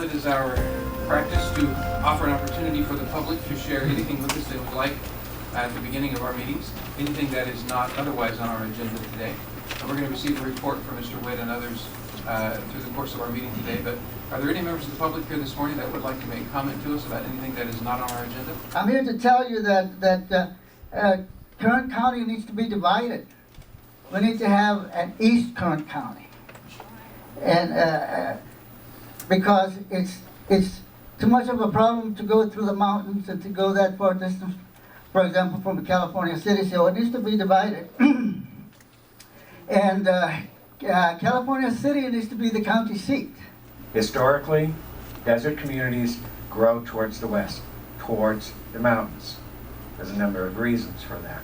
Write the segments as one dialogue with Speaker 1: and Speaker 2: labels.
Speaker 1: it is our practice to offer an opportunity for the public to share anything with us they would like at the beginning of our meetings, anything that is not otherwise on our agenda today. And we're going to receive a report from Mr. Witt and others through the course of our meeting today. But are there any members of the public here this morning that would like to make comment to us about anything that is not on our agenda?
Speaker 2: I'm here to tell you that Kern County needs to be divided. We need to have an East Kern County, and because it's too much of a problem to go through the mountains and to go that far distance. For example, from the California city, so it needs to be divided. And California City needs to be the county seat.
Speaker 3: Historically, desert communities grow towards the west, towards the mountains. There's a number of reasons for that.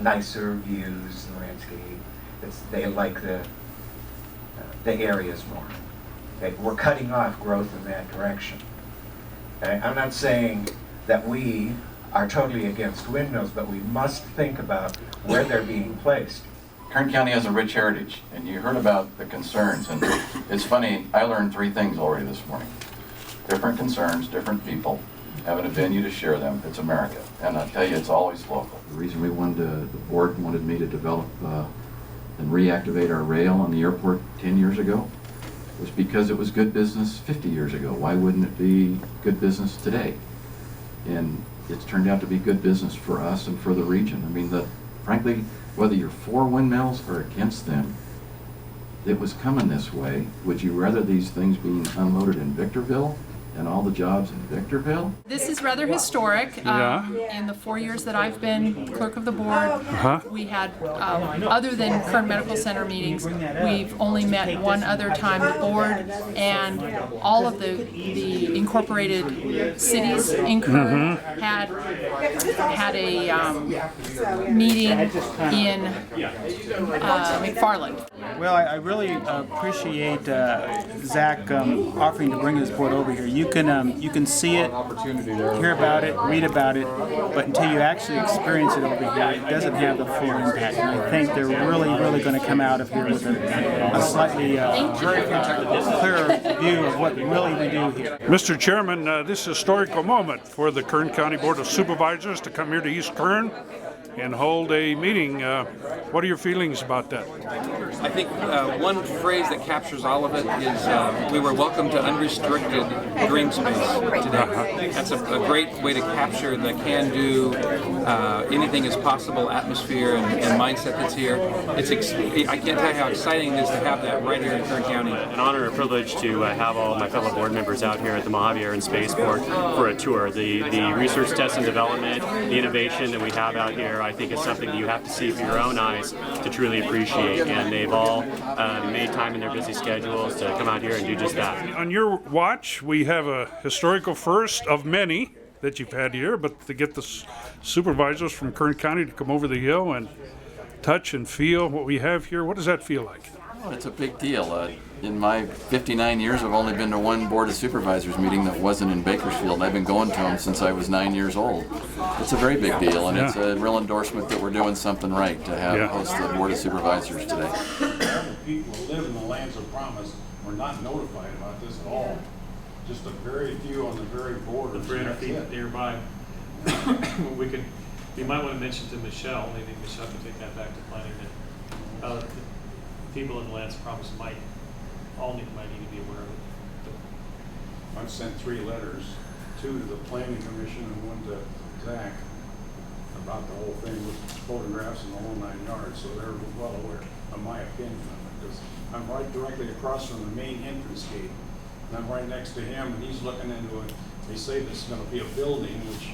Speaker 3: Nicer views, the landscape. They like the areas more. We're cutting off growth in that direction. I'm not saying that we are totally against windmills, but we must think about where they're being placed.
Speaker 4: Kern County has a rich heritage, and you heard about the concerns, and it's funny, I learned 3 things already this morning. Different concerns, different people, having a venue to share them. It's America, and I'll tell you, it's always local.
Speaker 5: The reason we wanted to, the board wanted me to develop and reactivate our rail on the airport 10 years ago was because it was good business 50 years ago. Why wouldn't it be good business today? And it's turned out to be good business for us and for the region. I mean, frankly, whether you're for windmills or against them, it was coming this way. Would you rather these things being unloaded in Victorville and all the jobs in Victorville?
Speaker 6: This is rather historic. In the 4 years that I've been clerk of the board, we had, other than Kern Medical Center meetings, we've only met one other time. The board and all of the incorporated cities in Kern had a meeting in McFarland.
Speaker 7: Well, I really appreciate Zach offering to bring this board over here. You can see it, hear about it, read about it, but until you actually experience it over here, it doesn't have the full impact. And I think they're really going to come out of here with a slightly clearer view of what really we do here.
Speaker 8: Mr. Chairman, this historical moment for the Kern County Board of Supervisors to come here to East Kern and hold a meeting. What are your feelings about that?
Speaker 1: I think one phrase that captures all of it is we were welcome to unrestricted green space today. That's a great way to capture the can-do, anything is possible atmosphere and mindset that's here. I can't tell you how exciting it is to have that right here in Kern County.
Speaker 9: An honor and privilege to have all of my fellow board members out here at the Mojave Air Space Port for a tour. The research, test, and development, the innovation that we have out here, I think is something that you have to see for your own eyes to truly appreciate, and they've all made time in their busy schedules to come out here and do just that.
Speaker 8: On your watch, we have a historical first of many that you've had here, but to get the supervisors from Kern County to come over the hill and touch and feel what we have here, what does that feel like?
Speaker 4: Well, it's a big deal. In my 59 years, I've only been to one Board of Supervisors meeting that wasn't in Bakersfield. I've been going to them since I was 9 years old. It's a very big deal, and it's a real endorsement that we're doing something right to have host the Board of Supervisors today.
Speaker 10: People who live in the lands of promise were not notified about this at all. Just a very few on the very border.
Speaker 11: 300 feet nearby. We might want to mention to Michelle, maybe Michelle can take that back to planning, that the people in the lands of promise might need to be aware of it.
Speaker 10: I've sent 3 letters, 2 to the Planning Commission and 1 to Zach about the whole thing with photographs and the whole 9 yards, so they're well aware of my opinion on it. Because I'm right directly across from the main entrance gate, and I'm right next to him, and he's looking into it. They say this is going to be a building, which,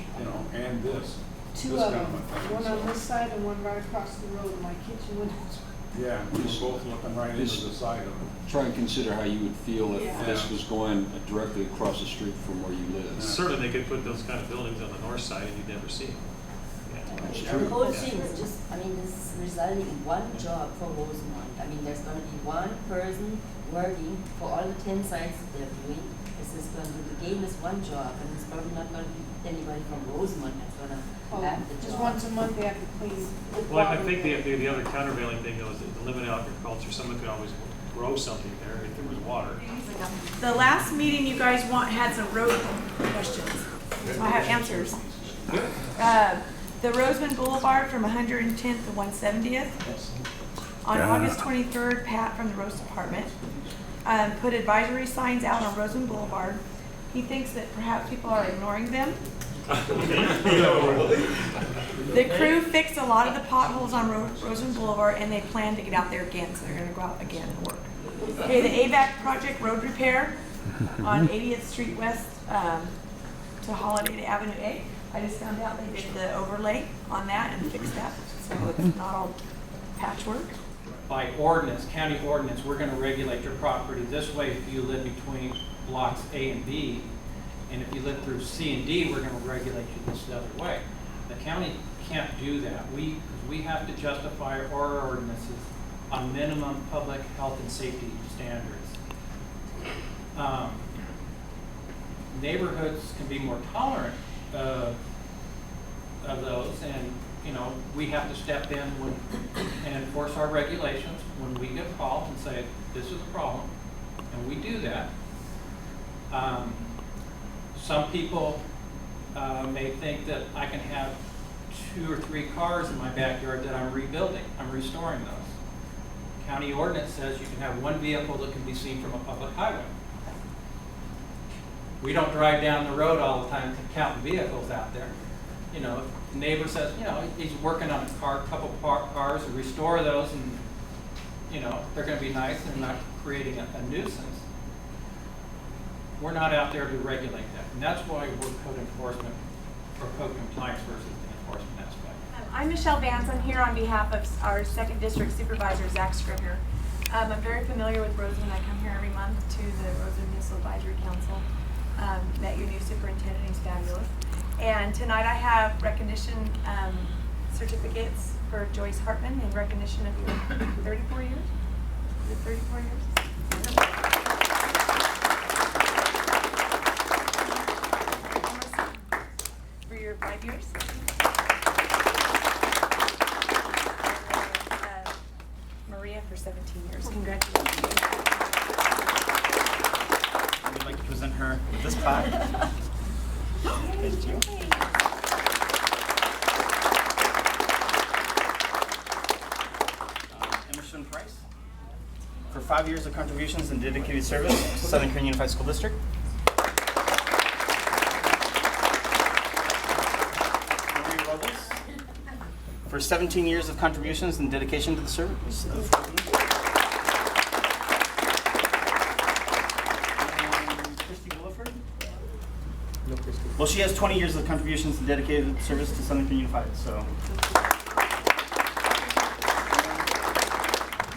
Speaker 10: and this.
Speaker 12: 2 of them, one on this side and one right across the road in my kitchen windows.
Speaker 10: Yeah, we're both looking right into the side of it.
Speaker 13: Try and consider how you would feel if this was going directly across the street from where you live.
Speaker 11: Certainly they could put those kind of buildings on the north side and you'd never see them.
Speaker 13: That's
Speaker 14: The
Speaker 13: true.
Speaker 14: whole thing is just, this is resulting in one job for Rosemont. There's going to be one person working for all the 10 sites that they're doing. The game is one job, and it's probably not going to be anybody from Rosemont that's going to have the job.
Speaker 12: Just once a month they have to clean.
Speaker 11: Well, I think the other countervailing thing though is to limit agriculture. Someone could always grow something there if there was water.
Speaker 12: The last meeting you guys had some road questions. So I have answers. The Roseman Boulevard from 110th to 170th. On August 23rd, Pat from the Rose Department put advisory signs out on Roseman Boulevard. He thinks that perhaps people are ignoring them. The crew fixed a lot of the potholes on Roseman Boulevard, and they plan to get out there again, so they're going to go out again and work. Okay, the AVAC project road repair on 80th Street West to Holiday Avenue A. I just found out they did the overlay on that and fixed that, so it's not all patchwork.
Speaker 15: By ordinance, county ordinance, we're going to regulate your property this way if you live between blocks A and B, and if you live through C and D, we're going to regulate you this other way. The county can't do that. We have to justify our ordinances on minimum public health and safety standards. Neighborhoods can be more tolerant of those, and we have to step in and enforce our regulations when we get called and say this is a problem, and we do that. Some people may think that I can have 2 or 3 cars in my backyard that I'm rebuilding. I'm restoring those. County ordinance says you can have 1 vehicle that can be seen from a public highway. We don't drive down the road all the time counting vehicles out there. If the neighbor says, he's working on a couple cars and restore those, and they're going to be nice and not creating a nuisance. We're not out there to regulate that, and that's why we're code enforcement or code compliance versus the enforcement aspect.
Speaker 16: I'm Michelle Vance. I'm here on behalf of our 2nd District Supervisor, Zach Scribner. I'm very familiar with Roseman. I come here every month to the Roseman Municipal Advisory Council. Met your new superintendent, he's fabulous. And tonight I have recognition certificates for Joyce Hartman in recognition of your 34 years. Is it 34 years? For your 5 years. Maria for 17 years. Congratulations.
Speaker 7: I'd like to present her this plaque. Thank you. Emerson Price for 5 years of contributions and dedicated service to Southern Kern Unified School District. Maria Robles for 17 years of contributions and dedication to the service of Well, she has 20 years of contributions and dedicated service to Southern Kern Unified, so.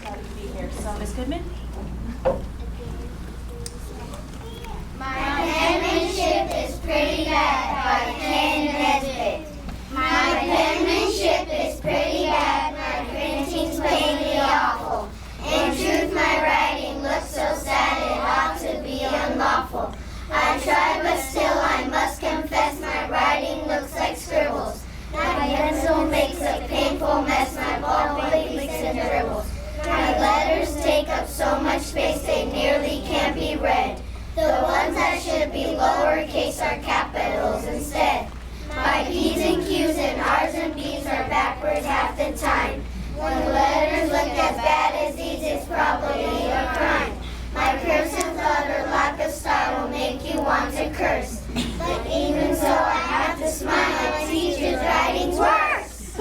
Speaker 16: Glad to be here. So, Ms. Goodman?
Speaker 17: My penmanship is pretty bad by Ken Nesbitt. My penmanship is pretty bad, my printing's plainly awful. In truth, my writing looks so sad it ought to be unlawful. I try, but still I must confess my writing looks like scribbles. My pencil makes a painful mess, my ballpoint leaks and dribbles. My letters take up so much space they nearly can't be read. The ones that should be lowercase are capitals instead. My P's and Q's and R's and B's are backwards half the time. When letters look as bad as these, it's probably a crime. My cursive thought or lack of style will make you want to curse. But even so, I have to smile. My teacher's writing's worse.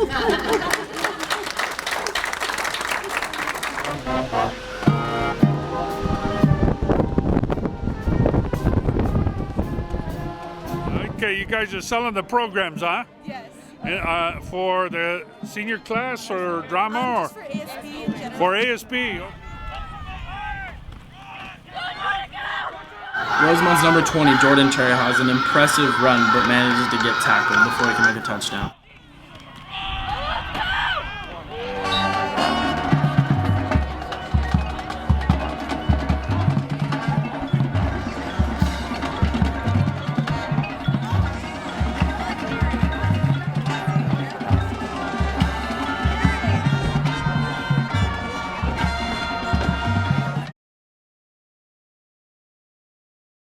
Speaker 8: Okay, you guys are selling the programs, huh?
Speaker 16: Yes.
Speaker 8: For the senior class or drama?
Speaker 16: Just for ASB in general.
Speaker 8: For ASB.
Speaker 18: Roseman's number 20, Jordan Cherry, has an impressive run but manages to get tackled before he can make a touchdown.